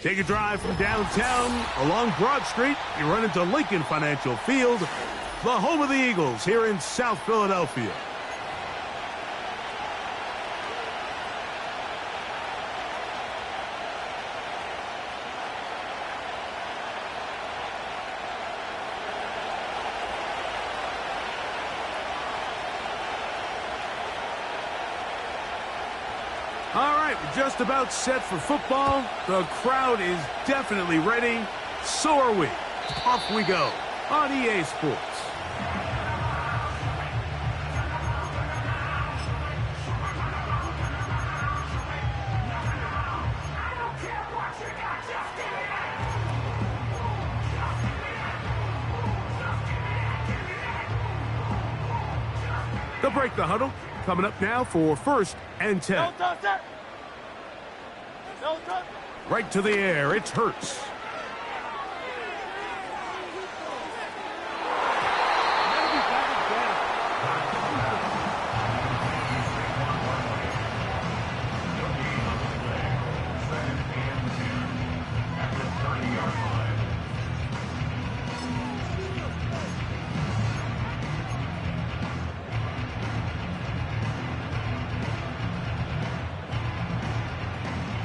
Take a drive from downtown along Broad Street. You run into Lincoln Financial Field, the home of the Eagles here in South Philadelphia. All right, we're just about set for football. The crowd is definitely ready. So are we. Off we go on EA Sports. They'll break the huddle. Coming up now for 1st and 10. Right to the air, it's Hurts.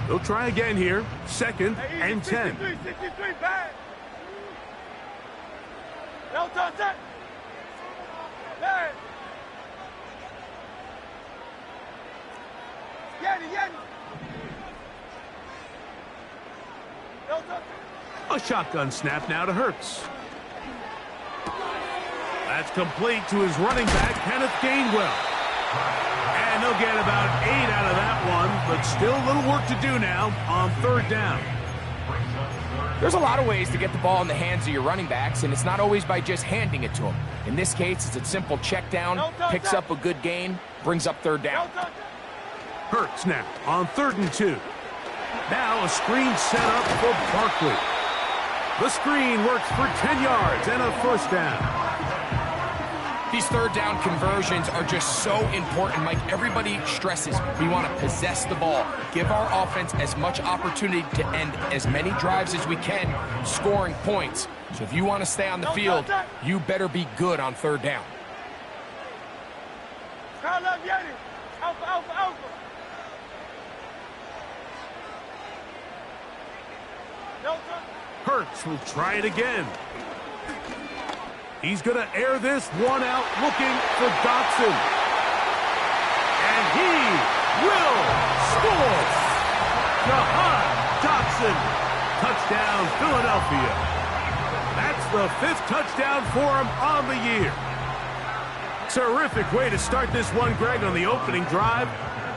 They'll try again here. 2nd and 10. A shotgun snap now to Hurts. That's complete to his running back, Kenneth Gainwell. And they'll get about 8 out of that one, but still a little work to do now on 3rd down. There's a lot of ways to get the ball in the hands of your running backs, and it's not always by just handing it to them. In this case, it's a simple check down, picks up a good gain, brings up 3rd down. Hurts now on 3rd and 2. Now a screen set up for Barkley. The screen works for 10 yards and a 1st down. These 3rd down conversions are just so important, Mike. Everybody stresses we want to possess the ball, give our offense as much opportunity to end as many drives as we can, scoring points. So if you want to stay on the field, you better be good on 3rd down. Hurts will try it again. He's going to air this one out, looking for Dotson. And he will score. Jahan Dotson. Touchdown, Philadelphia. That's the 5th touchdown for him on the year. Terrific way to start this one, Greg, on the opening drive.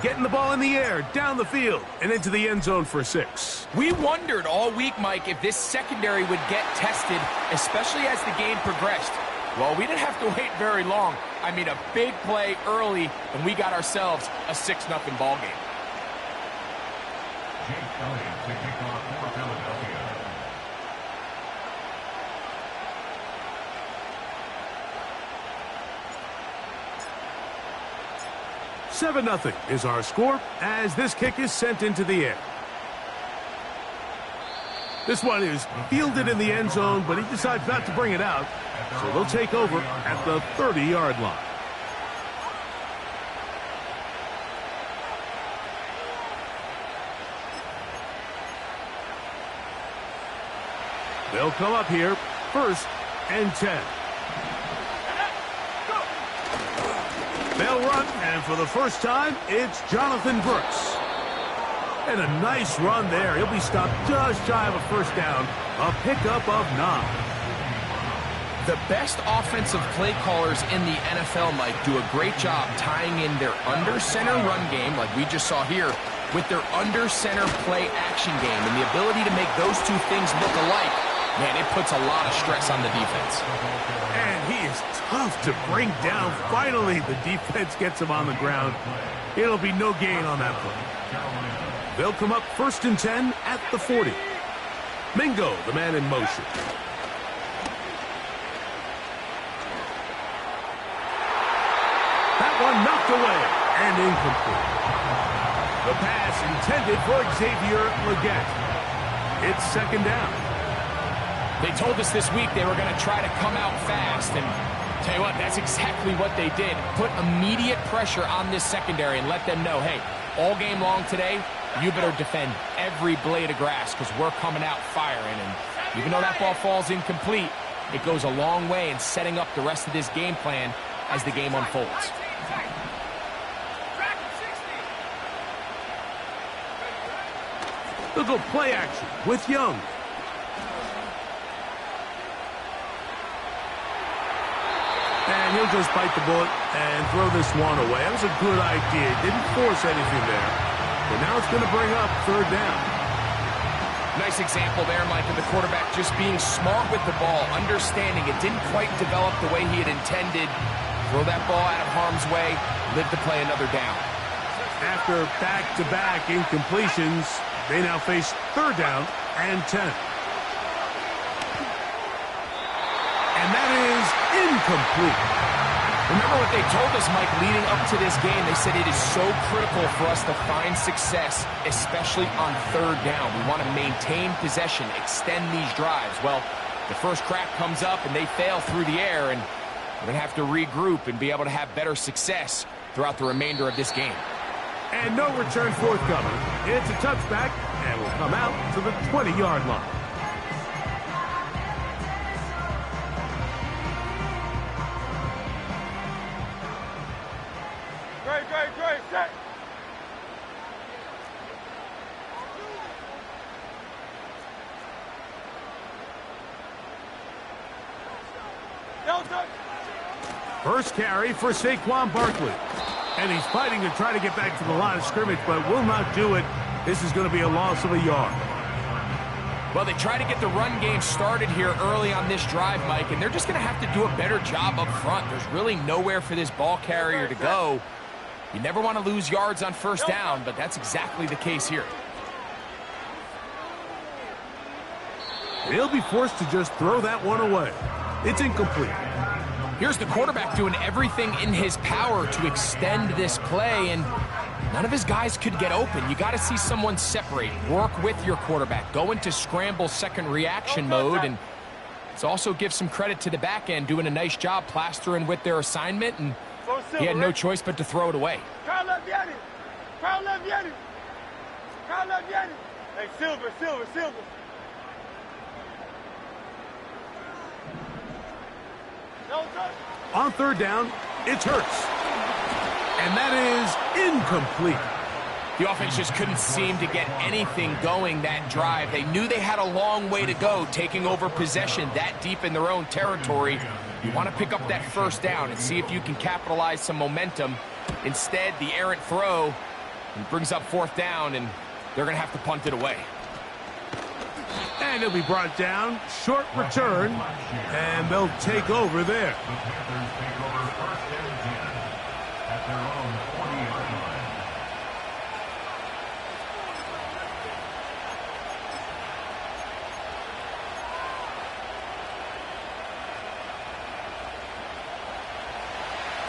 Getting the ball in the air, down the field, and into the end zone for 6. We wondered all week, Mike, if this secondary would get tested, especially as the game progressed. Well, we didn't have to wait very long. I mean, a big play early, and we got ourselves a 6-0 ball game. Seven 7-0 is our score as this kick is sent into the air. This one is fielded in the end zone, but he decides not to bring it out. So they'll take over at the 30-yard line. They'll come up here, 1st and 10. They'll run, and for the first time, it's Jonathan Brooks. And a nice run there. He'll be stopped just shy of a 1st down. A pickup of 9. The best offensive play callers in the NFL, Mike, do a great job tying in their under-center run game, like we just saw here, with their under-center play action game. And the ability to make those two things look alike, man, it puts a lot of stress on the defense. And he is tough to bring down. Finally, the defense gets him on the ground. It'll be no gain on that play. They'll come up 1st and 10 at the 40. Mingo, the man in motion. That one knocked away and incomplete. The pass intended for Xavier Legette. It's second down. They told us this week they were going to try to come out fast, and tell you what, that's exactly what they did. Put immediate pressure on this secondary and let them know, hey, all game long today, you better defend every blade of grass because we're coming out firing. And even though that ball falls incomplete, it goes a long way in setting up the rest of this game plan as the game unfolds. They'll go play action with Young. And he'll just bite the bullet and throw this one away. That was a good idea. Didn't force anything there. But now it's going to bring up third down. Nice example there, Mike, of the quarterback just being smart with the ball, understanding it didn't quite develop the way he had intended. Throw that ball out of harm's way, live to play another down. After back-to-back incompletions, they now face third down and 10. And that is incomplete. Remember what they told us, Mike, leading up to this game. They said it is so critical for us to find success, especially on third down. We want to maintain possession, extend these drives. Well, the first crack comes up and they fail through the air, and we're going to have to regroup and be able to have better success throughout the remainder of this game. And no return forthcoming. It's a touchback and will come out to the 20-yard line. Great, set. First carry for Saquon Barkley. And he's fighting to try to get back to the line of scrimmage, but will not do it. This is going to be a loss of a yard. Well, they try to get the run game started here early on this drive, Mike, and they're just going to have to do a better job up front. There's really nowhere for this ball carrier to go. You never want to lose yards on first down, but that's exactly the case here. He'll be forced to just throw that one away. It's incomplete. Here's the quarterback doing everything in his power to extend this play, and none of his guys could get open. You got to see someone separate, work with your quarterback, go into scramble second reaction mode, and it's also give some credit to the back end doing a nice job plastering with their assignment, and he had no choice but to throw it away. Hey, Silver. On third down, it's Hurts. And that is incomplete. The offense just couldn't seem to get anything going that drive. They knew they had a long way to go, taking over possession that deep in their own territory. You want to pick up that first down and see if you can capitalize some momentum. Instead, the errant throw brings up fourth down, and they're going to have to punt it away. And it'll be brought down, short return, and they'll take over there.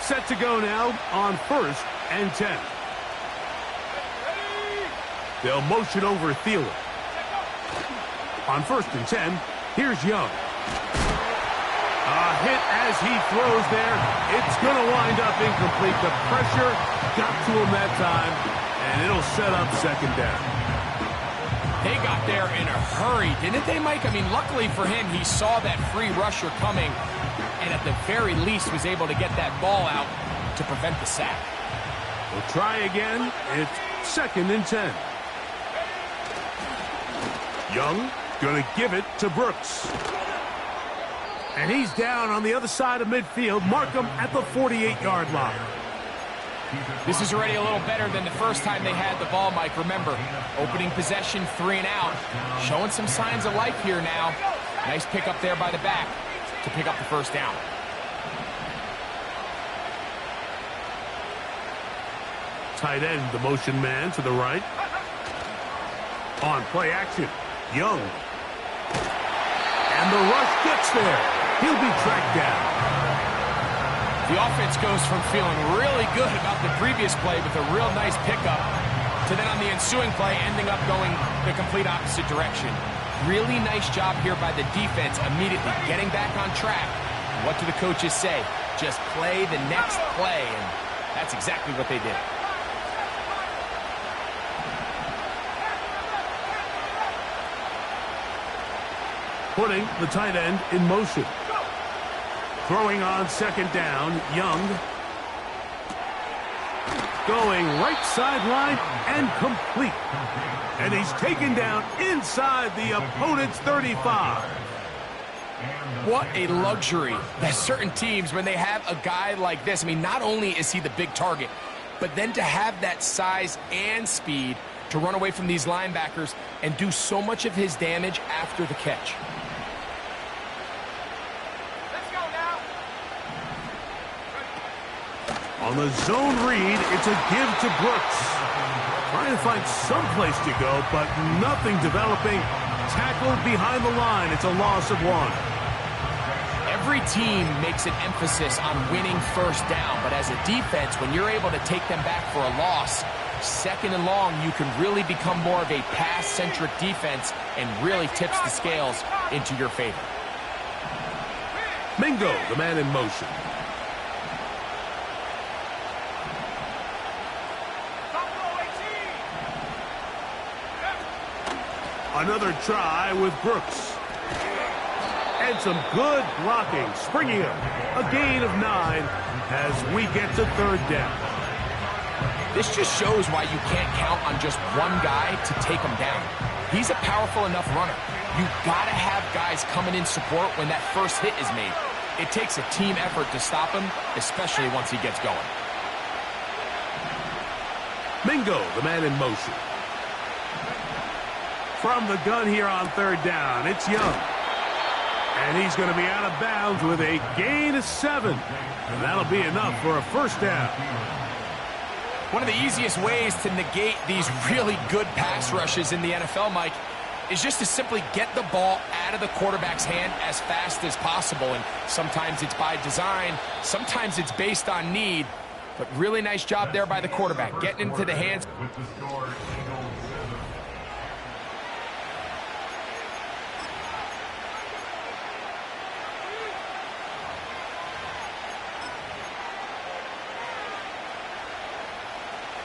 Set to go now on first and 10. They'll motion over Thielen. On first and 10, here's Young. A hit as he throws there. It's going to wind up incomplete. The pressure got to him that time, and it'll set up second down. They got there in a hurry, didn't they, Mike? I mean, luckily for him, he saw that free rusher coming, and at the very least was able to get that ball out to prevent the sack. We'll try again. It's second and 10. Young going to give it to Brooks. And he's down on the other side of midfield. Mark him at the 48-yard line. This is already a little better than the first time they had the ball, Mike. Remember, opening possession, 3 and out. Showing some signs of life here now. Nice pick up there by the back to pick up the first down. Tight end, the motion man to the right. On play action, Young. And the rush gets there. He'll be tracked down. The offense goes from feeling really good about the previous play with a real nice pickup to then on the ensuing play ending up going the complete opposite direction. Really nice job here by the defense, immediately getting back on track. What do the coaches say? Just play the next play, and that's exactly what they did. Putting the tight end in motion. Throwing on second down, Young. Going right sideline and complete. And he's taken down inside the opponent's 35. What a luxury that certain teams, when they have a guy like this, I mean, not only is he the big target, but then to have that size and speed to run away from these linebackers and do so much of his damage after the catch. Let's go now. On the zone read, it's a give to Brooks. Trying to find some place to go, but nothing developing. Tackled behind the line. It's a loss of 1. Every team makes an emphasis on winning first down, but as a defense, when you're able to take them back for a loss, second and long, you can really become more of a pass-centric defense and really tips the scales into your favor. Mingo, the man in motion. Another try with Brooks. And some good blocking, springing up. A gain of 9 as we get to third down. This just shows why you can't count on just one guy to take him down. He's a powerful enough runner. You've got to have guys coming in support when that first hit is made. It takes a team effort to stop him, especially once he gets going. Mingo, the man in motion. From the gun here on third down, it's Young. And he's going to be out of bounds with a gain of 7. And that'll be enough for a first down. One of the easiest ways to negate these really good pass rushes in the NFL, Mike, is just to simply get the ball out of the quarterback's hand as fast as possible. And sometimes it's by design, sometimes it's based on need. But really nice job there by the quarterback, getting into the hands.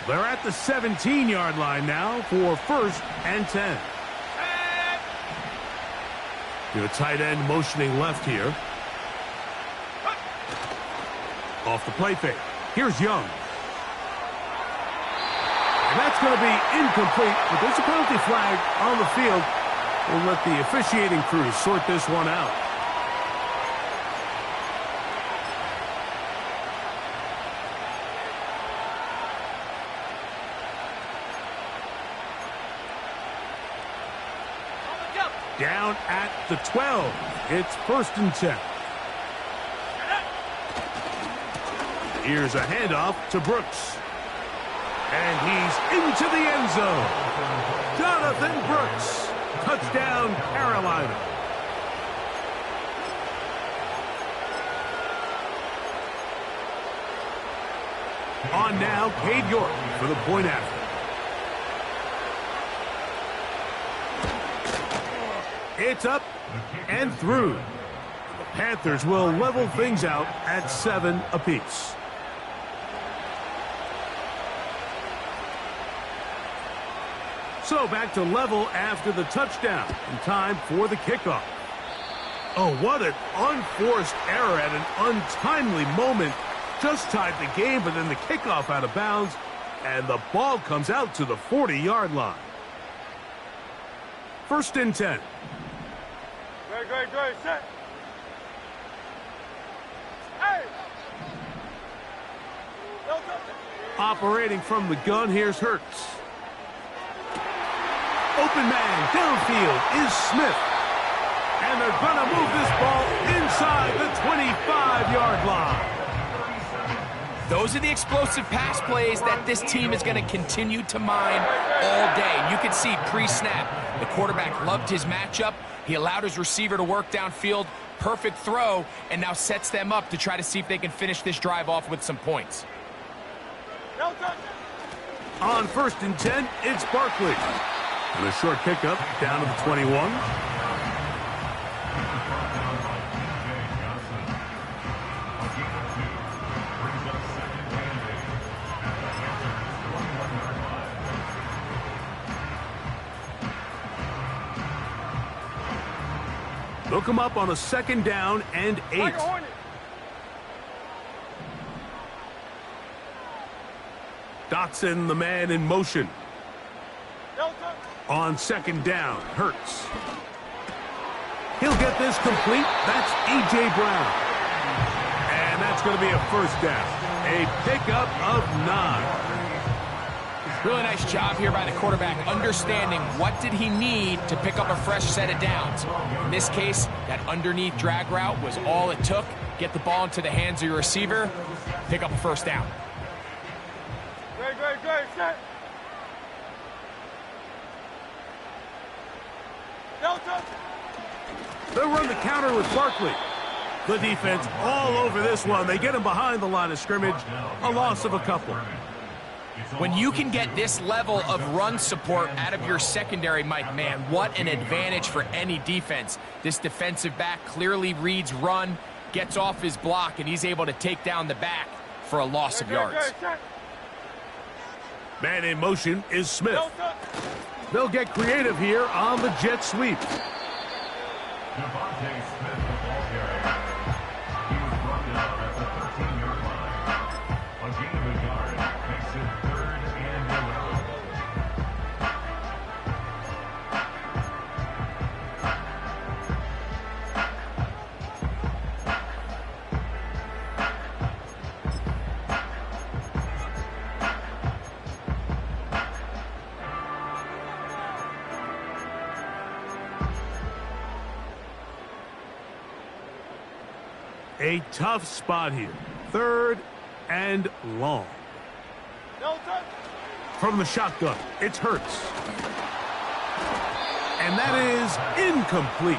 They're at the 17-yard line now for first and 10. Your tight end motioning left here. Off the play fake. Here's Young. And that's going to be incomplete, but there's a penalty flag on the field. We'll let the officiating crew sort this one out. Down at the 12. It's first and 10. Here's a handoff to Brooks. And he's into the end zone. Jonathan Brooks. Touchdown, Carolina. On now, Cade York for the point after. It's up and through. The Panthers will level things out at 7 apiece. So back to level after the touchdown. And time for the kickoff. Oh, what an unforced error at an untimely moment. Just tied the game, but then the kickoff out of bounds. And the ball comes out to the 40-yard line. First and 10. Great, set. Hey! Operating from the gun, here's Hurts. Open man downfield is Smith. And they're going to move this ball inside the 25-yard line. Those are the explosive pass plays that this team is going to continue to mine all day. And you can see pre-snap, the quarterback loved his matchup. He allowed his receiver to work downfield. Perfect throw, and now sets them up to try to see if they can finish this drive off with some points. On first and 10, it's Barkley. And a short pickup down to the 21. Look him up on a 2nd down and 8. Dotson, the man in motion. On 2nd down, Hurts. He'll get this complete. That's A.J. Brown. And that's going to be a 1st down. A pickup of 9. Really nice job here by the quarterback, understanding what did he need to pick up a fresh set of downs. In this case, that underneath drag route was all it took. Get the ball into the hands of your receiver, pick up a 1st down. Great, set. Delta. They'll run the counter with Barkley. The defense all over this one. They get him behind the line of scrimmage. A loss of a couple. When you can get this level of run support out of your secondary, Mike, man, what an advantage for any defense. This defensive back clearly reads run, gets off his block, and he's able to take down the back for a loss of yards. Man in motion is Smith. They'll get creative here on the jet sweep. A tough spot here. 3rd and long. From the shotgun, it's Hurts. And that is incomplete.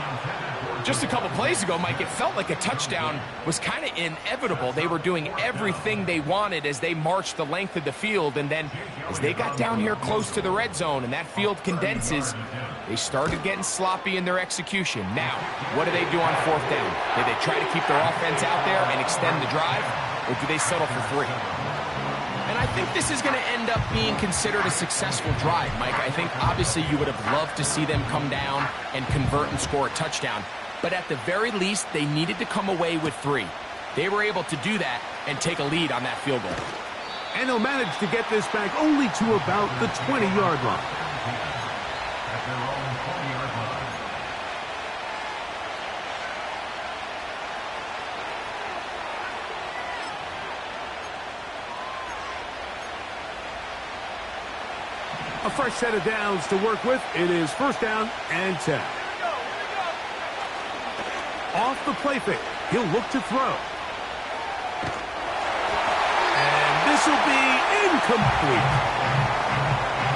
Just a couple plays ago, Mike, it felt like a touchdown was kind of inevitable. They were doing everything they wanted as they marched the length of the field, and then as they got down here close to the red zone and that field condenses, they started getting sloppy in their execution. Now, what do they do on 4th down? Do they try to keep their offense out there and extend the drive, or do they settle for 3? And I think this is going to end up being considered a successful drive, Mike. I think obviously you would have loved to see them come down and convert and score a touchdown. But at the very least, they needed to come away with 3. They were able to do that and take a lead on that field goal. And they'll manage to get this back only to about the 20-yard line. A fresh set of downs to work with. It is 1st down and 10. Off the play fake. He'll look to throw. And this will be incomplete.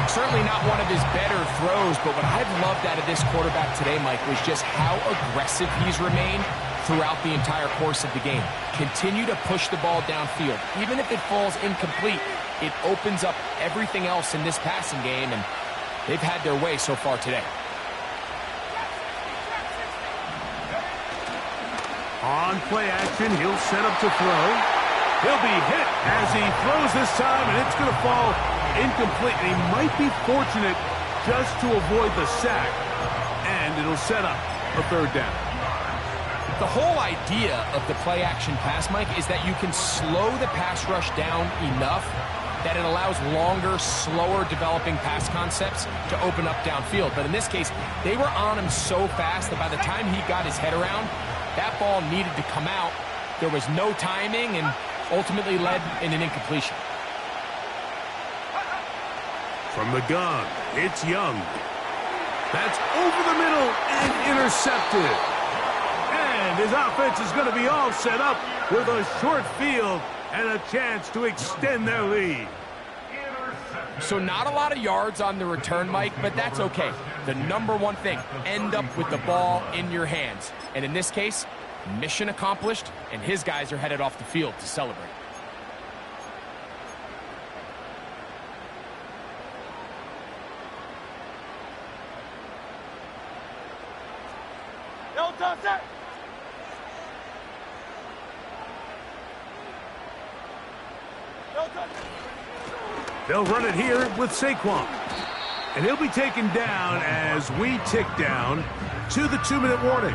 Certainly not one of his better throws, but what I've loved out of this quarterback today, Mike, was just how aggressive he's remained throughout the entire course of the game. Continue to push the ball downfield. Even if it falls incomplete, it opens up everything else in this passing game, and they've had their way so far today. On play action, he'll set up to throw. He'll be hit as he throws this time, and it's going to fall incomplete. And he might be fortunate just to avoid the sack, and it'll set up a 3rd down. The whole idea of the play action pass, Mike, is that you can slow the pass rush down enough that it allows longer, slower developing pass concepts to open up downfield. But in this case, they were on him so fast that by the time he got his head around, that ball needed to come out. There was no timing and ultimately led in an incompletion. From the gun, it's Young. That's over the middle and intercepted. And his offense is going to be all set up with a short field and a chance to extend their lead. So not a lot of yards on the return, Mike, but that's okay. The number one thing, end up with the ball in your hands. And in this case, mission accomplished, and his guys are headed off the field to celebrate. touch it. Don't touch it. They'll run it here with Saquon. And he'll be taken down as we tick down to the 2-minute warning.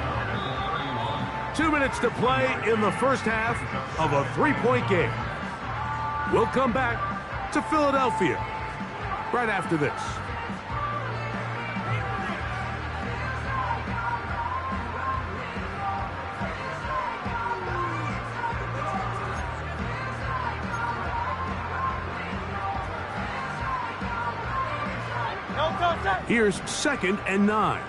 2 minutes to play in the first half of a 3-point game. We'll come back to Philadelphia right after this. Don't touch it. Here's 2nd and 9.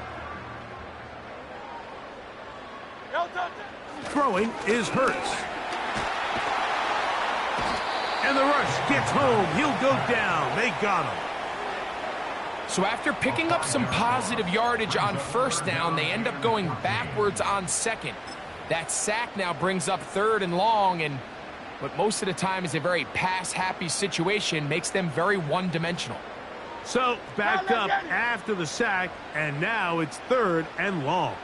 Don't touch it. Throwing is Hurts. And the rush gets home. He'll go down. They got him. So after picking up some positive yardage on first down, they end up going backwards on second. That sack now brings up 3rd and long, and what most of the time is a very pass-happy situation makes them very one-dimensional. So back up after the sack, and now it's 3rd and long.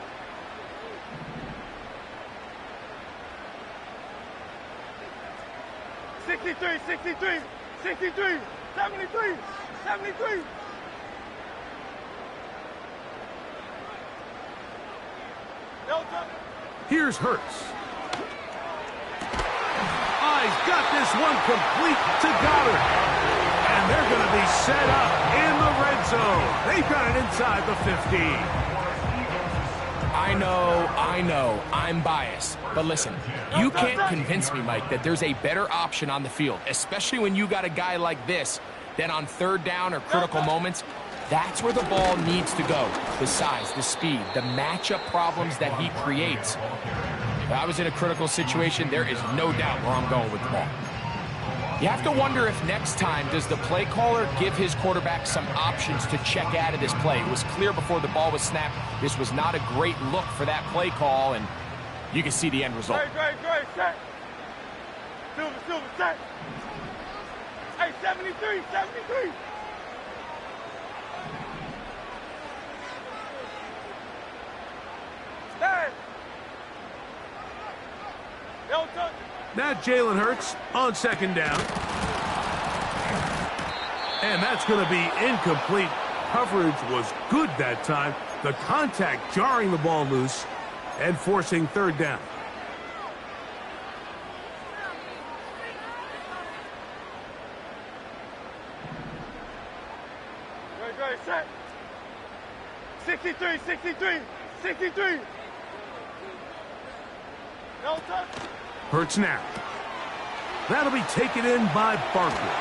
Sixty-three, 73, 73. Don't touch it. Here's Hurts. He's got this one complete to Goddard. And they're going to be set up in the red zone. They've got it inside the 15. I know, I'm biased. But listen, you can't convince me, Mike, that there's a better option on the field, especially when you got a guy like this, than on 3rd down or critical moments. That's where the ball needs to go. The size, the speed, the matchup problems that he creates. If I was in a critical situation, there is no doubt where I'm going with the ball. You have to wonder if next time does the play caller give his quarterback some options to check out of this play. It was clear before the ball was snapped. This was not a great look for that play call, and you can see the end result. Great, set. Silver, set. Hey, 73. Stand. Don't touch it. Now Jalen Hurts on 2nd down. And that's going to be incomplete. Coverage was good that time. The contact jarring the ball loose and forcing 3rd down. Great, set. 63. Don't touch it. Hurts now. That'll be taken in by Barkley.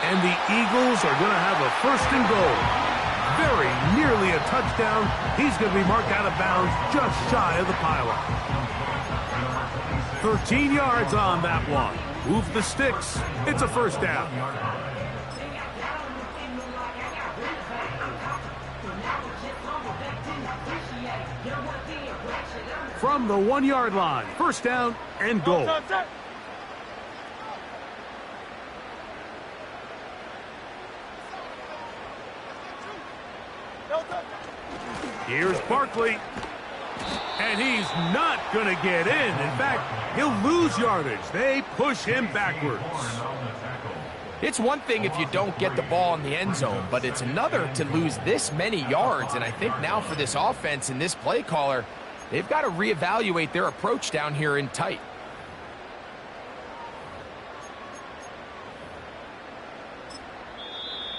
And the Eagles are going to have a 1st and goal. Very nearly a touchdown. He's going to be marked out of bounds just shy of the pylon. 13 yards on that one. Move the sticks. It's a 1st down. From the 1-yard line, 1st down and goal. Here's Barkley. And he's not going to get in. In fact, he'll lose yardage. They push him backwards. It's one thing if you don't get the ball in the end zone, but it's another to lose this many yards. And I think now for this offense and this play caller, they've got to reevaluate their approach down here in tight.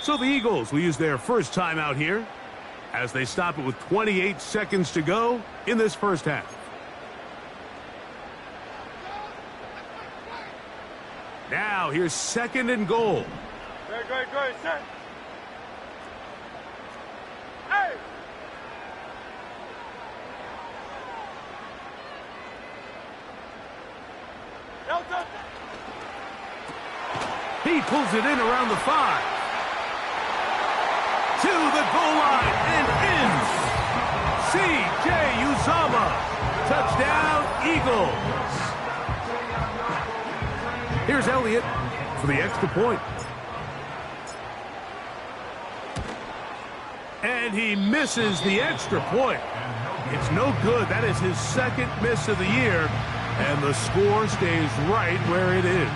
So the Eagles will use their first timeout here as they stop it with 28 seconds to go in this first half. Now here's 2nd and goal. Great, set. Hey! Don't touch it. He pulls it in around the 5. To the goal line and in. C.J. Uzomah. Touchdown, Eagles. Here's Elliott for the extra point. And he misses the extra point. It's no good. That is his second miss of the year, and the score stays right where it is.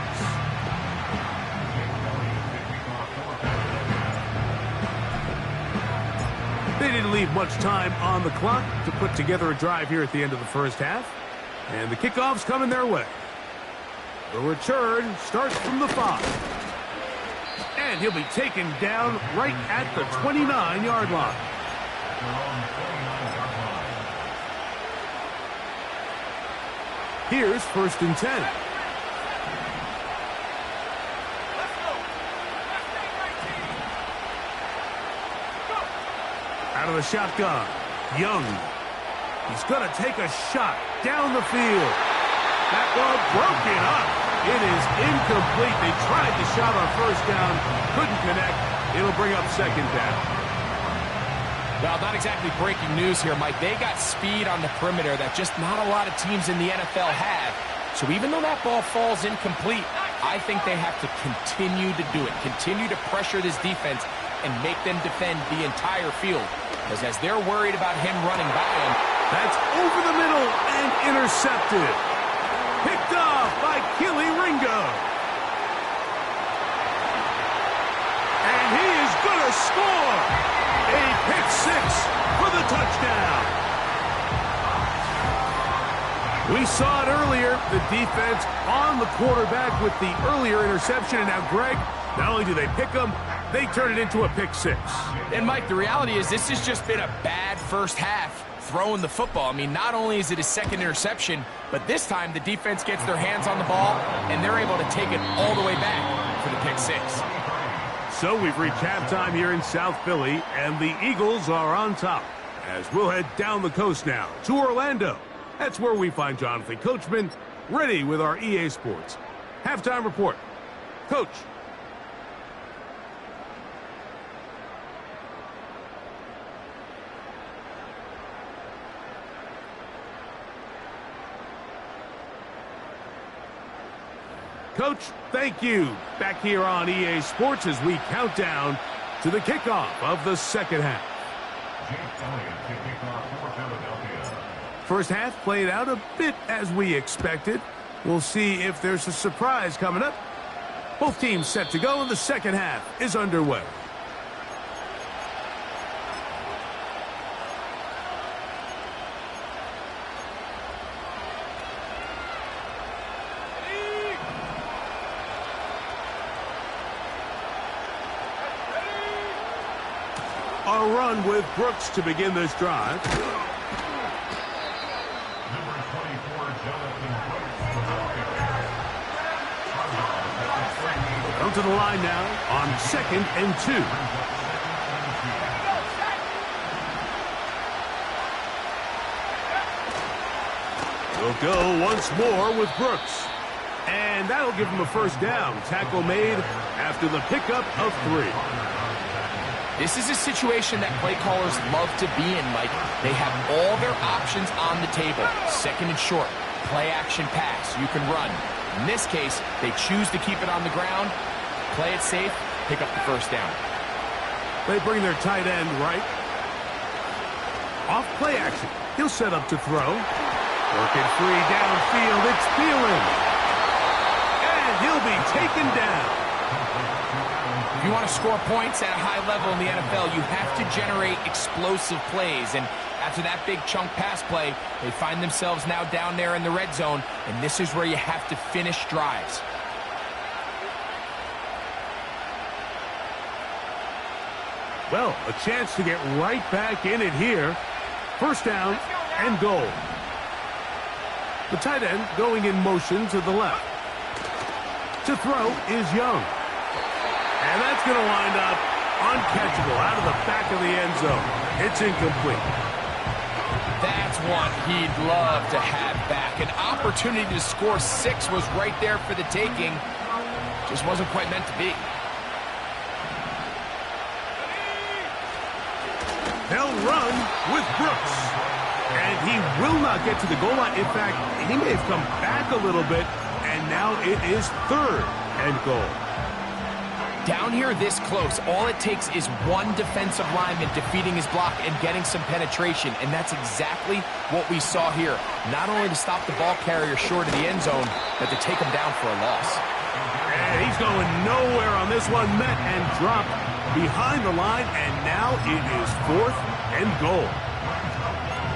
They didn't leave much time on the clock to put together a drive here at the end of the first half, and the kickoff's coming their way. The return starts from the 5. And he'll be taken down right at the 29-yard line. Here's 1st and 10. Out of the shotgun, Young. He's going to take a shot down the field. That ball broken up. It is incomplete. They tried the shot on 1st down, couldn't connect. It'll bring up 2nd down. Well, not exactly breaking news here, Mike. They got speed on the perimeter that just not a lot of teams in the NFL have. So even though that ball falls incomplete, I think they have to continue to do it, continue to pressure this defense and make them defend the entire field. Because as they're worried about him running by them, that's over the middle and intercepted. Picked off by Killy Ringo. And he is going to score. A pick 6 for the touchdown. We saw it earlier, the defense on the quarterback with the earlier interception. And now, Greg, not only do they pick him, they turn it into a pick 6. And, Mike, the reality is this has just been a bad first half throwing the football. I mean, not only is it his 2nd interception, but this time the defense gets their hands on the ball, and they're able to take it all the way back for the pick 6. So we've reached halftime here in South Philly, and the Eagles are on top. As we'll head down the coast now to Orlando. That's where we find Jonathan Coachman ready with our EA Sports halftime report. Coach. Coach, thank you. Back here on EA Sports as we count down to the kickoff of the 2nd half. First half played out a bit as we expected. We'll see if there's a surprise coming up. Both teams set to go, and the 2nd half is underway. A run with Brooks to begin this drive. Come to the line now on 2nd and 2. We'll go once more with Brooks. And that'll give him a 1st down. Tackle made after the pickup of 3. This is a situation that play callers love to be in, Mike. They have all their options on the table. 2nd and short, play action pass, you can run. In this case, they choose to keep it on the ground, play it safe, pick up the 1st down. They bring their tight end right. Off play action, he'll set up to throw. Working free downfield, it's Thielen. And he'll be taken down. If you want to score points at a high level in the NFL, you have to generate explosive plays. And after that big chunk pass play, they find themselves now down there in the red zone. And this is where you have to finish drives. Well, a chance to get right back in it here. 1st down and goal. The tight end going in motion to the left. To throw is Young. And that's going to wind up uncatchable out of the back of the end zone. It's incomplete. That's one he'd love to have back. An opportunity to score 6 was right there for the taking. Just wasn't quite meant to be. They'll run with Brooks. And he will not get to the goal line. In fact, he may have come back a little bit. And now it is 3rd and goal. Down here this close, all it takes is one defensive lineman defeating his block and getting some penetration, and that's exactly what we saw here. Not only to stop the ball carrier short of the end zone, but to take him down for a loss. And he's going nowhere on this one. Met and dropped behind the line, and now it is 4th and goal.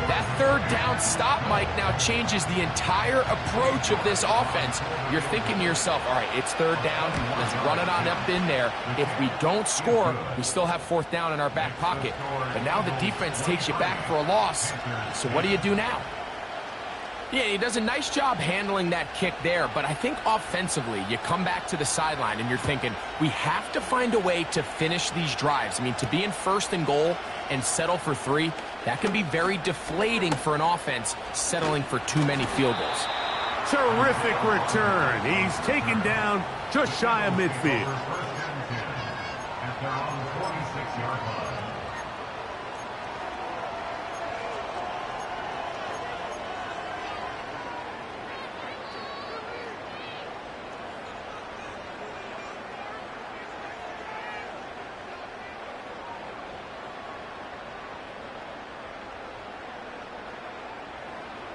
That third down stop, Mike, now changes the entire approach of this offense. You're thinking to yourself, all right, it's 3rd down. Let's run it on up in there. If we don't score, we still have 4th down in our back pocket. But now the defense takes you back for a loss. So what do you do now? Yeah, he does a nice job handling that kick there, but I think offensively, you come back to the sideline and you're thinking, we have to find a way to finish these drives. I mean, to be in 1st and goal and settle for 3, that can be very deflating for an offense settling for too many field goals. Terrific return. He's taken down just shy of midfield.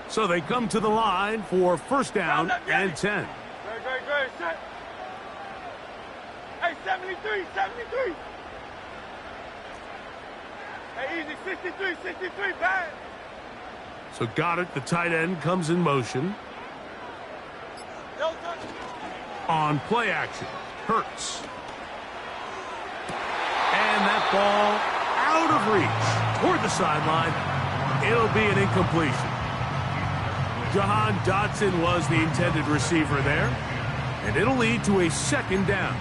So they come to the line for 1st down and 10. Great, set. Hey, 73. Hey, easy, 63, bad. So Goddard, the tight end, comes in motion. No touch. On play action, Hurts. And that ball out of reach toward the sideline. It'll be an incompletion. Jahan Dotson was the intended receiver there, and it'll lead to a 2nd down.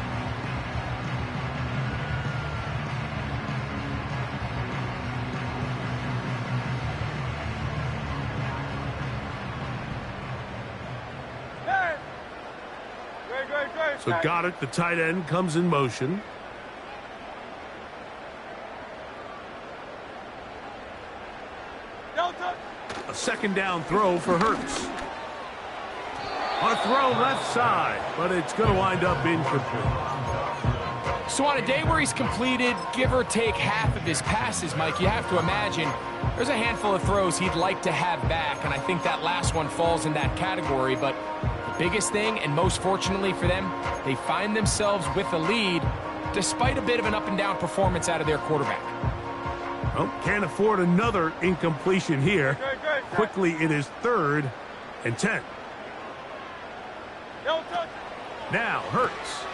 Great. So Goddard, the tight end, comes in motion. No touch. A 2nd down throw for Hurts. On a throw left side, but it's going to wind up incomplete. So on a day where he's completed, give or take half of his passes, Mike, you have to imagine there's a handful of throws he'd like to have back, and I think that last one falls in that category. But the biggest thing, and most fortunately for them, they find themselves with a lead despite a bit of an up-and-down performance out of their quarterback. Well, can't afford another incompletion here. Quickly, it is 3rd and 10. No touch. Now, Hurts.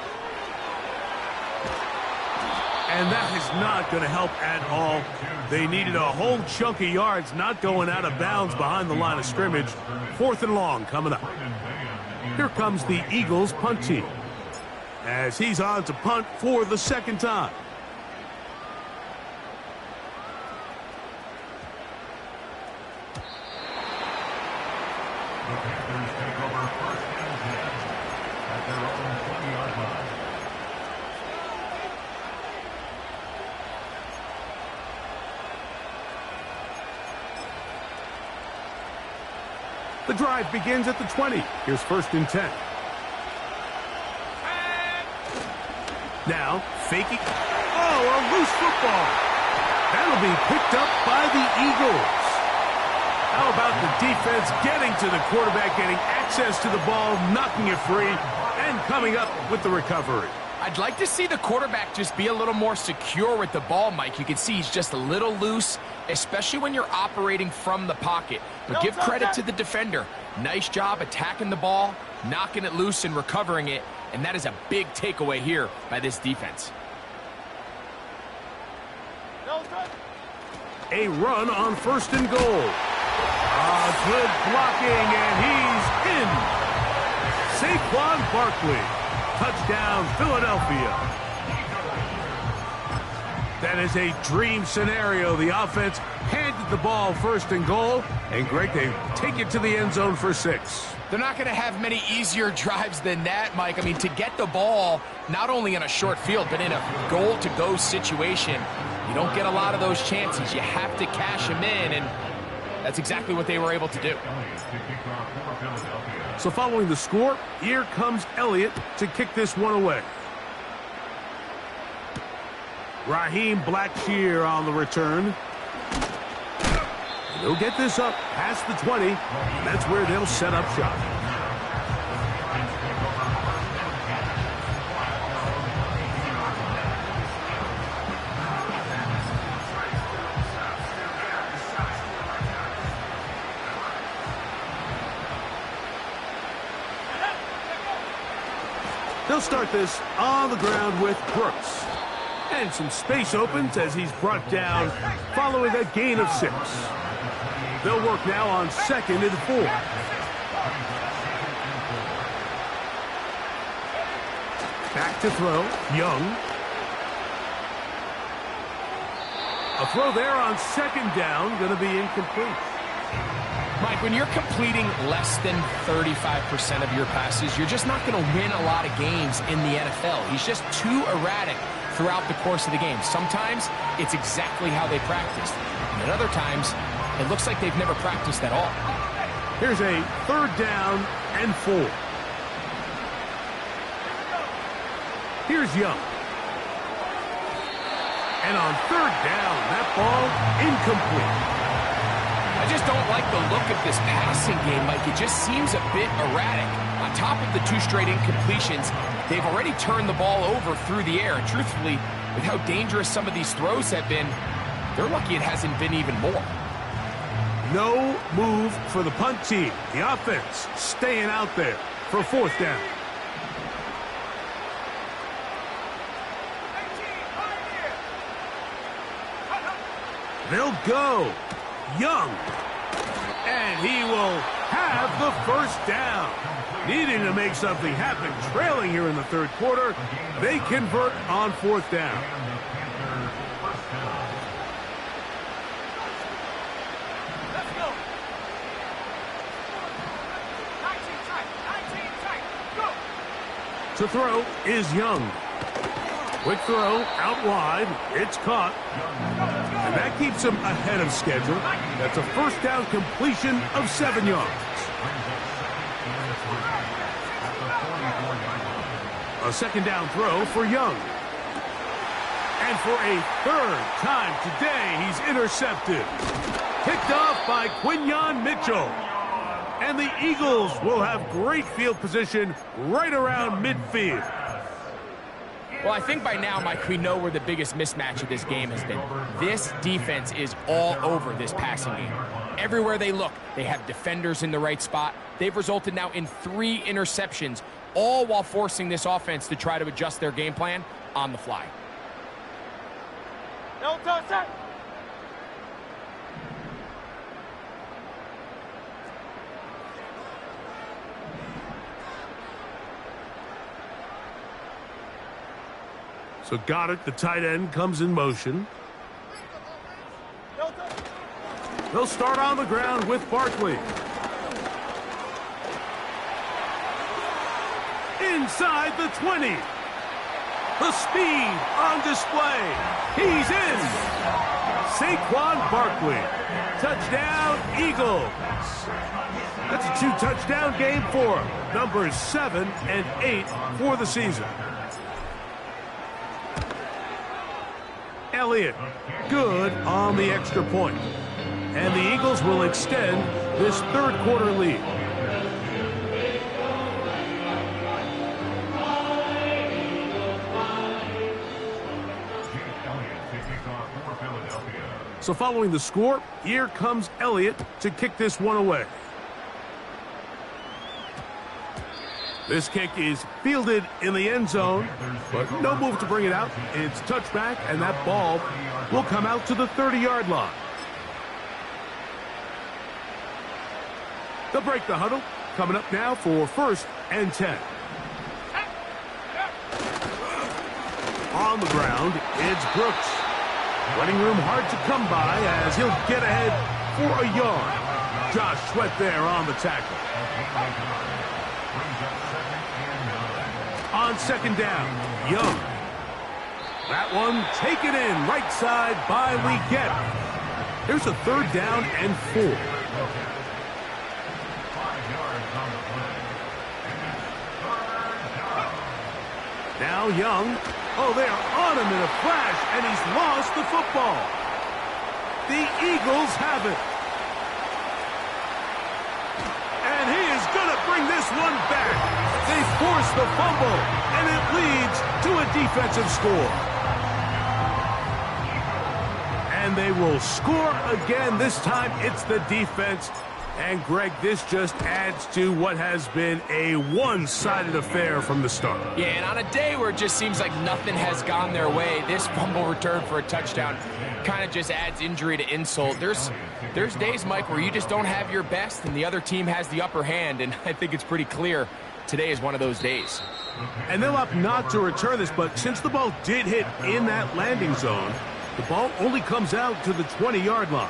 And that is not going to help at all. They needed a whole chunk of yards, not going out of bounds behind the line of scrimmage. 4th and long coming up. Here comes the Eagles punt team, as he's on to punt for the 2nd time. The drive begins at the 20. Here's 1st and 10. Now, faking. Oh, a loose football. That'll be picked up by the Eagles. How about the defense getting to the quarterback, getting access to the ball, knocking it free, and coming up with the recovery? I'd like to see the quarterback just be a little more secure with the ball, Mike. You can see he's just a little loose, especially when you're operating from the pocket. But give credit to the defender. Nice job attacking the ball, knocking it loose and recovering it, and that is a big takeaway here by this defense. A run on 1st and goal. Good blocking, and he's in. Saquon Barkley. Touchdown, Philadelphia. That is a dream scenario. The offense handed the ball 1st and goal, and Greg, they take it to the end zone for 6. They're not going to have many easier drives than that, Mike. I mean, to get the ball, not only in a short field, but in a goal-to-go situation, you don't get a lot of those chances. You have to cash them in, and that's exactly what they were able to do. So following the score, here comes Elliott to kick this one away. Raheem Blackshear on the return. They'll get this up past the 20, and that's where they'll set up shop. They'll start this on the ground with Brooks. And some space opens as he's brought down following a gain of 6. They'll work now on 2nd and 4. Back to throw. Young. A throw there on 2nd down. Going to be incomplete. Mike, when you're completing less than 35% of your passes, you're just not going to win a lot of games in the NFL. He's just too erratic throughout the course of the game. Sometimes it's exactly how they practiced. And at other times, it looks like they've never practiced at all. Here's a 3rd down and 4. Here's Young. And on 3rd down, that ball incomplete. I just don't like the look of this passing game, Mike. It just seems a bit erratic. On top of the 2 straight incompletions, they've already turned the ball over through the air. And truthfully, with how dangerous some of these throws have been, they're lucky it hasn't been even more. No move for the punt team. The offense staying out there for 4th down. They'll go. Young. And he will have the 1st down. Needing to make something happen, trailing here in the 3rd quarter. They convert on 4th down. Let's go. 19 tight. 19 tight. Go. To throw is Young. Quick throw out wide. It's caught. And that keeps him ahead of schedule. That's a 1st down completion of 7 yards. A 2nd down throw for Young. And for a 3rd time today, he's intercepted. Picked off by Quinyon Mitchell. And the Eagles will have great field position right around midfield. Well, I think by now, Mike, we know where the biggest mismatch of this game has been. This defense is all over this passing game. Everywhere they look, they have defenders in the right spot. They've resulted now in 3 interceptions, all while forcing this offense to try to adjust their game plan on the fly. No touch that. So Goddard, the tight end, comes in motion. They'll start on the ground with Barkley. Inside the 20. The speed on display. He's in. Saquon Barkley. Touchdown, Eagles. That's a 2-touchdown game for him. Numbers 7 and 8 for the season. Elliott, good on the extra point. And the Eagles will extend this 3rd quarter lead. So following the score, here comes Elliott to kick this one away. This kick is fielded in the end zone, but no move to bring it out. It's touchback, and that ball will come out to the 30-yard line. They'll break the huddle. Coming up now for 1st and 10. On the ground, it's Brooks. Running room hard to come by as he'll get ahead for a yard. Josh Sweat there on the tackle. On 2nd down, Young. That one taken in right side by Leggett. Here's a 3rd down and 4. Now Young Oh, they are on him in a flash, and he's lost the football. The Eagles have it. And he is going to bring this one back. They force the fumble, and it leads to a defensive score. And they will score again. This time it's the defense. And, Greg, this just adds to what has been a one-sided affair from the start. Yeah, and on a day where it just seems like nothing has gone their way, this fumble return for a touchdown kind of just adds injury to insult. There's days, Mike, where you just don't have your best and the other team has the upper hand, and I think it's pretty clear today is one of those days. And they'll opt not to return this, but since the ball did hit in that landing zone, the ball only comes out to the 20-yard line.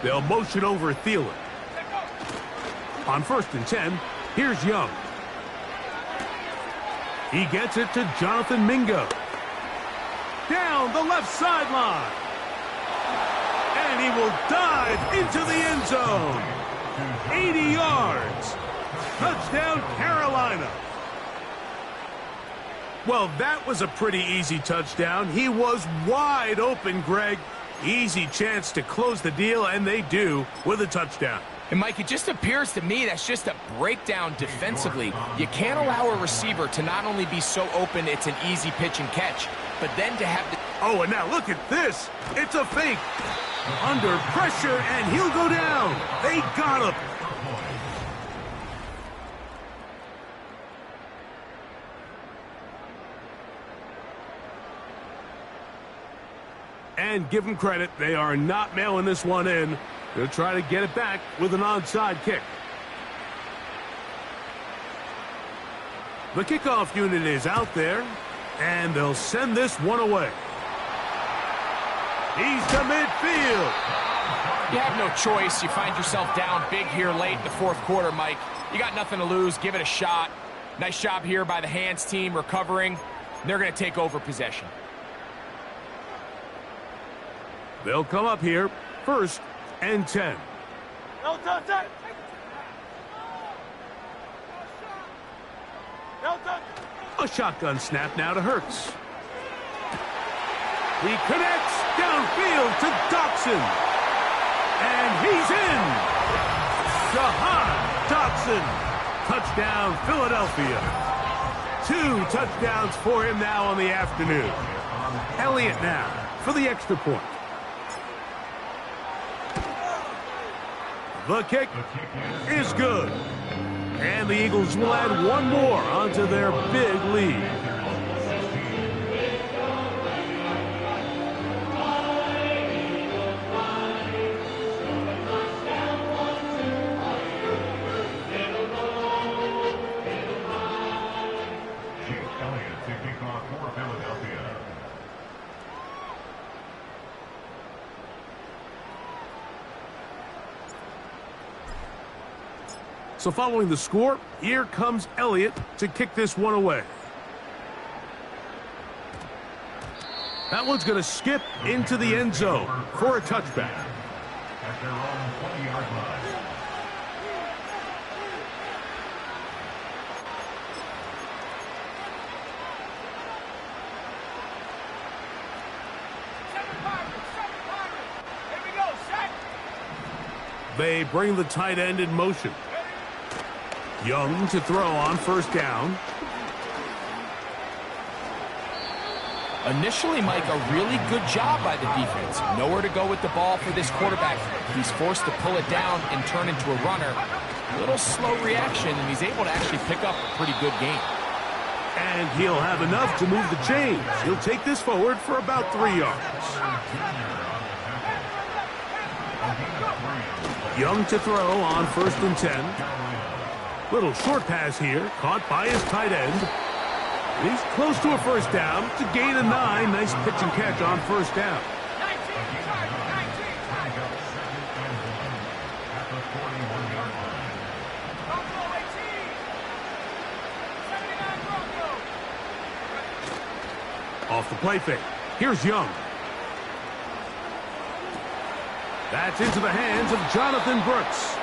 They'll motion over Thielen. On 1st and 10, here's Young. He gets it to Jonathan Mingo. Down the left sideline. And he will dive into the end zone. 80 yards. Touchdown, Carolina. Well, that was a pretty easy touchdown. He was wide open, Greg. Easy chance to close the deal, and they do with a touchdown. And, Mike, it just appears to me that's just a breakdown defensively. You can't allow a receiver to not only be so open it's an easy pitch and catch, but then to have the... Oh, and now look at this. It's a fake. Under pressure, and he'll go down. They got him. And give them credit, they are not mailing this one in. They'll try to get it back with an onside kick. The kickoff unit is out there, and they'll send this one away. He's to midfield. You have no choice. You find yourself down big here late in the fourth quarter, Mike. You got nothing to lose. Give it a shot. Nice job here by the hands team recovering. They're going to take over possession. They'll come up here, 1st and 10. No touch. No touch. A shotgun snap now to Hurts. He connects downfield to Dotson. And he's in. Jahan Dotson. Touchdown, Philadelphia. 2 touchdowns for him now on the afternoon. Elliott now for the extra point. The kick is good. And the Eagles will add one more onto their big lead. So following the score, here comes Elliott to kick this one away. That one's going to skip into the end zone for a touchback. At their own 20-yard line. Here we go, set. They bring the tight end in motion. Young to throw on 1st down. Initially, Mike, a really good job by the defense. Nowhere to go with the ball for this quarterback. He's forced to pull it down and turn into a runner. A little slow reaction, and he's able to actually pick up a pretty good game. And he'll have enough to move the chains. He'll take this forward for about 3 yards. Young to throw on 1st and 10. Little short pass here, caught by his tight end. He's close to a 1st down to gain a 9. Nice pitch and catch on 1st down. 19. At the 41-yard line. Bronco 18. 79 Bronco. Off the play fake. Here's Young. That's into the hands of Jonathan Brooks.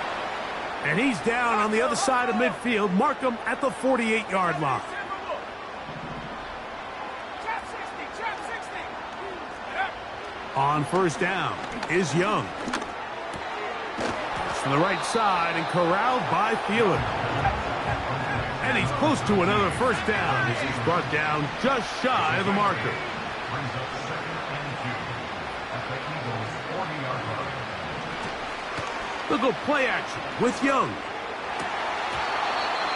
And he's down on the other side of midfield. Mark him at the 48-yard line. On first down is Young. From the right side and corralled by Thielen. And he's close to another first down as he's brought down just shy of the marker. Brings up 2nd and 2 at the Eagles' 40-yard line. They'll go play action with Young.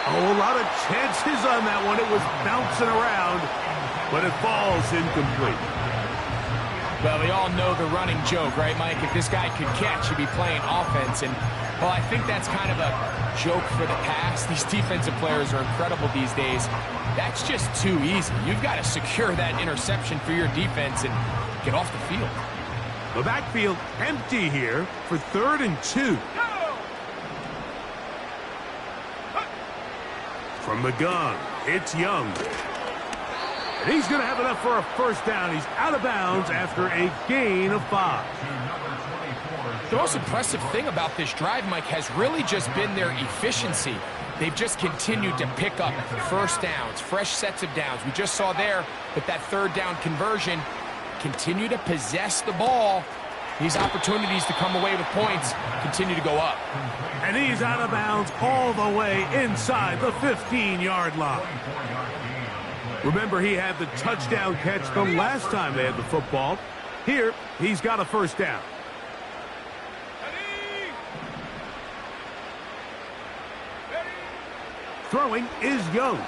Oh, a lot of chances on that one. It was bouncing around, but it falls incomplete. Well, we all know the running joke, right, Mike? If this guy could catch, he'd be playing offense. And, well, I think that's kind of a joke for the past. These defensive players are incredible these days. That's just too easy. You've got to secure that interception for your defense and get off the field. The backfield empty here for 3rd and 2. From the gun, it's Young. And he's going to have enough for a first down. He's out of bounds after a gain of 5. The most impressive thing about this drive, Mike, has really just been their efficiency. They've just continued to pick up first downs, fresh sets of downs. We just saw there with that 3rd down conversion, continue to possess the ball. These opportunities to come away with points continue to go up. And he's out of bounds all the way inside the 15-yard line. Remember, he had the touchdown catch the last time they had the football. Here, he's got a first down. Throwing is Young.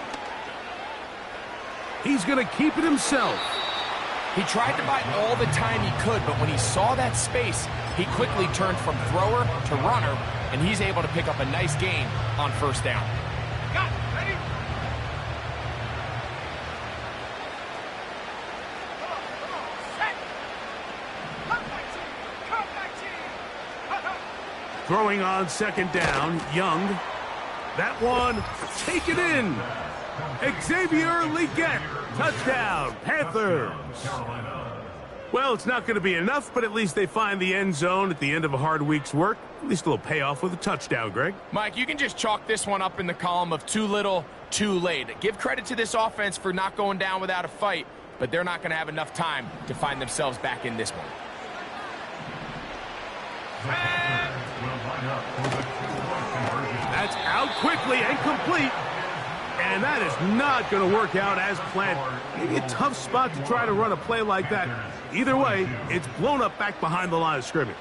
He's going to keep it himself. He tried to buy all the time he could, but when he saw that space, he quickly turned from thrower to runner, and he's able to pick up a nice gain on first down. Got it. Ready? Come on. Set. Come back, team. Throwing on 2nd down, Young. That one, take it in. Xavier Legette, touchdown, Panthers. Well, it's not going to be enough, but at least they find the end zone at the end of a hard week's work. At least a little payoff with a touchdown, Greg. Mike, you can just chalk this one up in the column of too little, too late. Give credit to this offense for not going down without a fight, but they're not going to have enough time to find themselves back in this one. That's out quickly and complete. And that is not going to work out as planned. Maybe a tough spot to try to run a play like that. Either way, it's blown up back behind the line of scrimmage.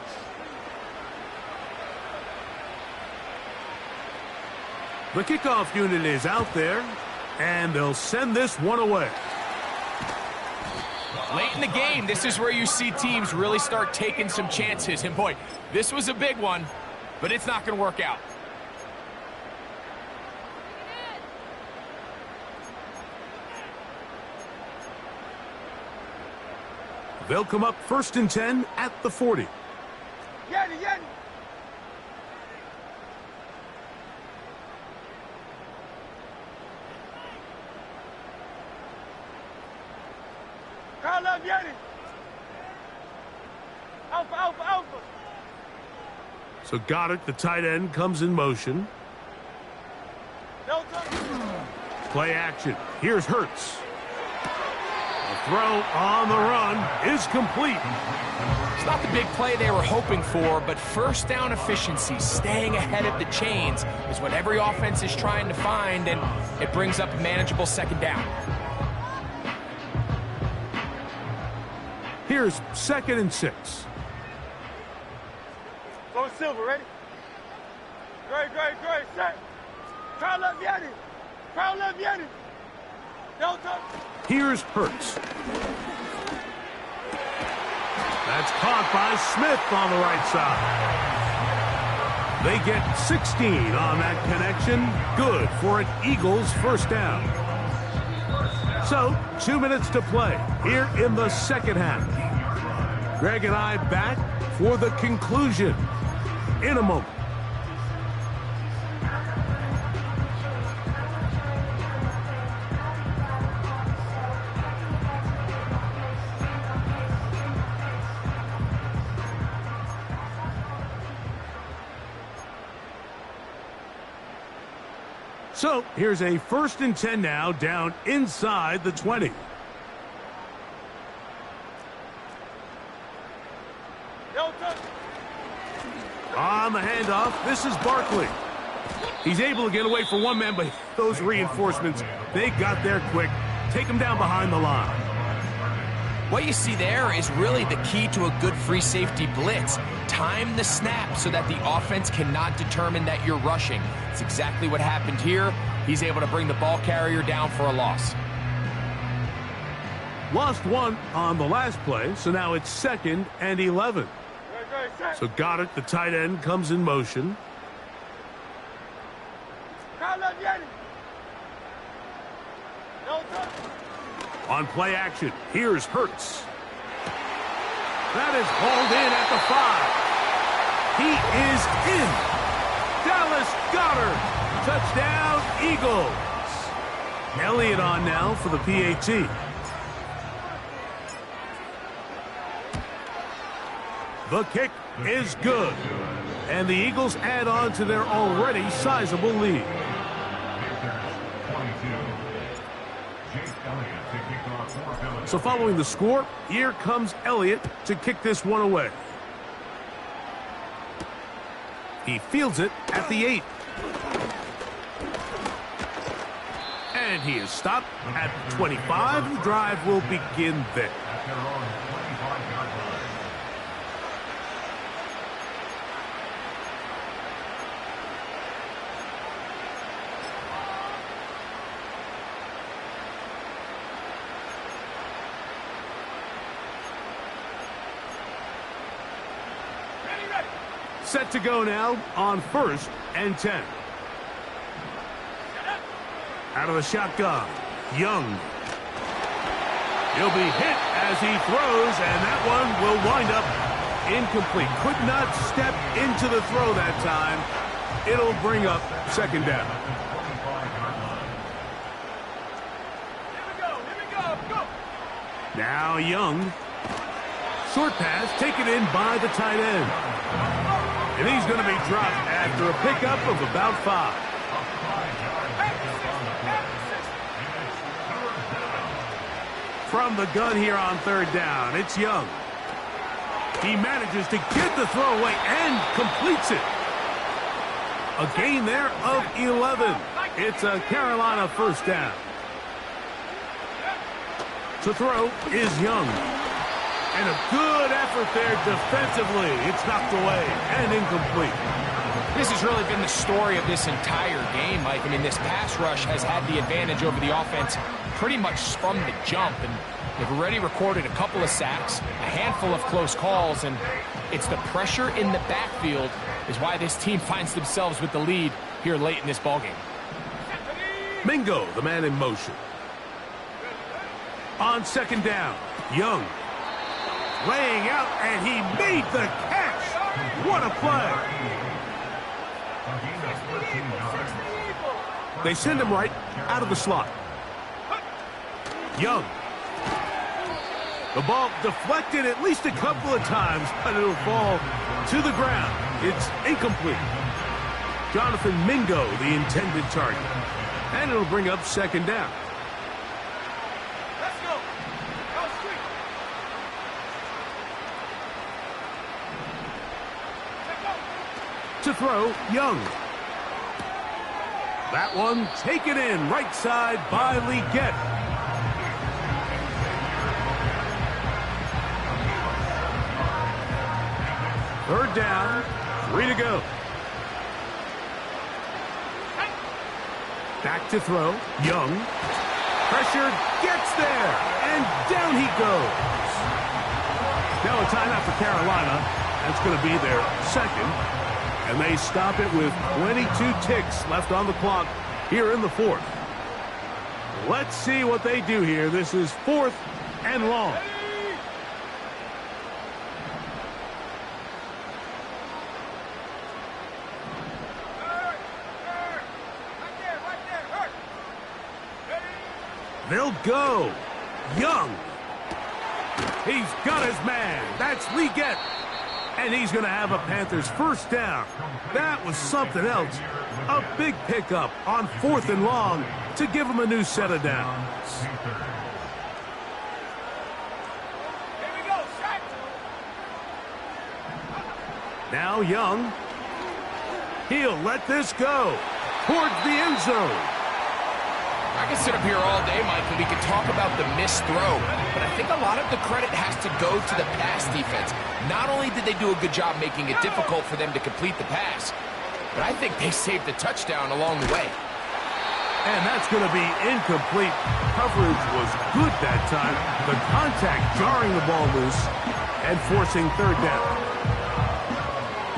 The kickoff unit is out there, and they'll send this one away. Late in the game, this is where you see teams really start taking some chances. And boy, this was a big one, but it's not going to work out. They'll come up 1st and 10 at the 40. Yanni. Call up Yanni. Alpha. So Goddard, the tight end, comes in motion. Delta. Play action. Here's Hurts. The throw on the run is complete. It's not the big play they were hoping for, but first down efficiency, staying ahead of the chains, is what every offense is trying to find, and it brings up a manageable 2nd down. Here's 2nd and 6. Go Silver, ready? Great, set. Call up Yanni. Delta. Here's Hurts. That's caught by Smith on the right side. They get 16 on that connection. Good for an Eagles first down. So, 2 minutes to play here in the 2nd half. Greg and I back for the conclusion in a moment. So here's a 1st and 10 now, down inside the 20. On the handoff, this is Barkley. He's able to get away from one man, but those reinforcements, they got there quick. Take him down behind the line. What you see there is really the key to a good free safety blitz. Time the snap so that the offense cannot determine that you're rushing. It's exactly what happened here. He's able to bring the ball carrier down for a loss. Lost one on the last play, so now it's 2nd and 11. So got it, the tight end comes in motion. On play action, here's Hurts. That is hauled in at the 5. He is in. Dallas Goedert. Touchdown, Eagles. Elliott on now for the PAT. The kick is good. And the Eagles add on to their already sizable lead. So following the score, here comes Elliott to kick this one away. He fields it at the 8. And he is stopped at 25. The drive will begin there. Set to go now on 1st and 10. Out of the shotgun, Young. He'll be hit as he throws, and that one will wind up incomplete. Could not step into the throw that time. It'll bring up 2nd down. Now Young. Short pass taken in by the tight end. And he's going to be dropped after a pickup of about 5. From the gun here on 3rd down, it's Young. He manages to get the throw away and completes it. A gain there of 11. It's a Carolina 1st down. To throw is Young. And a good effort there defensively. It's knocked away and incomplete. This has really been the story of this entire game, Mike. I mean, this pass rush has had the advantage over the offense pretty much from the jump. And they've already recorded a couple of sacks, a handful of close calls, and it's the pressure in the backfield is why this team finds themselves with the lead here late in this ballgame. Mingo, the man in motion. On 2nd down, Young. Laying out, and he made the catch. What a play. They send him right out of the slot. Young. The ball deflected at least a couple of times, but it'll fall to the ground. It's incomplete. Jonathan Mingo, the intended target. And it'll bring up 2nd down. To throw, Young. That one taken in right side by Leggett. Third down, 3 to go. Back to throw, Young. Pressure gets there, and down he goes. Now a timeout for Carolina. That's going to be their 2nd. And they stop it with 22 ticks left on the clock here in the 4th. Let's see what they do here. This is 4th and long. They'll go. Young. He's got his man. That's Leggett. And he's going to have a Panthers first down. That was something else. A big pickup on 4th and long to give him a new set of downs. Here we go, shot. Now Young. He'll let this go towards the end zone. I can sit up here all day, Mike, and we can talk about the missed throw, but I think a lot of the credit has to go to the pass defense. Not only did they do a good job making it difficult for them to complete the pass, but I think they saved the touchdown along the way. And that's going to be incomplete. Coverage was good that time. The contact jarring the ball loose and forcing 3rd down.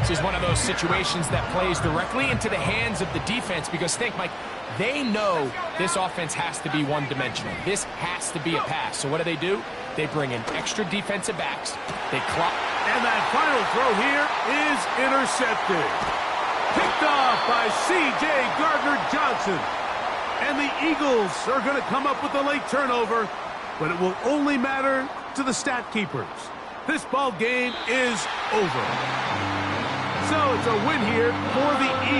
This is one of those situations that plays directly into the hands of the defense because think, Mike, they know this offense has to be one-dimensional. This has to be a pass. So what do? They bring in extra defensive backs. They clock. And that final throw here is intercepted. Picked off by C.J. Gardner-Johnson. And the Eagles are going to come up with a late turnover, but it will only matter to the stat keepers. This ball game is over. So it's a win here for the Eagles.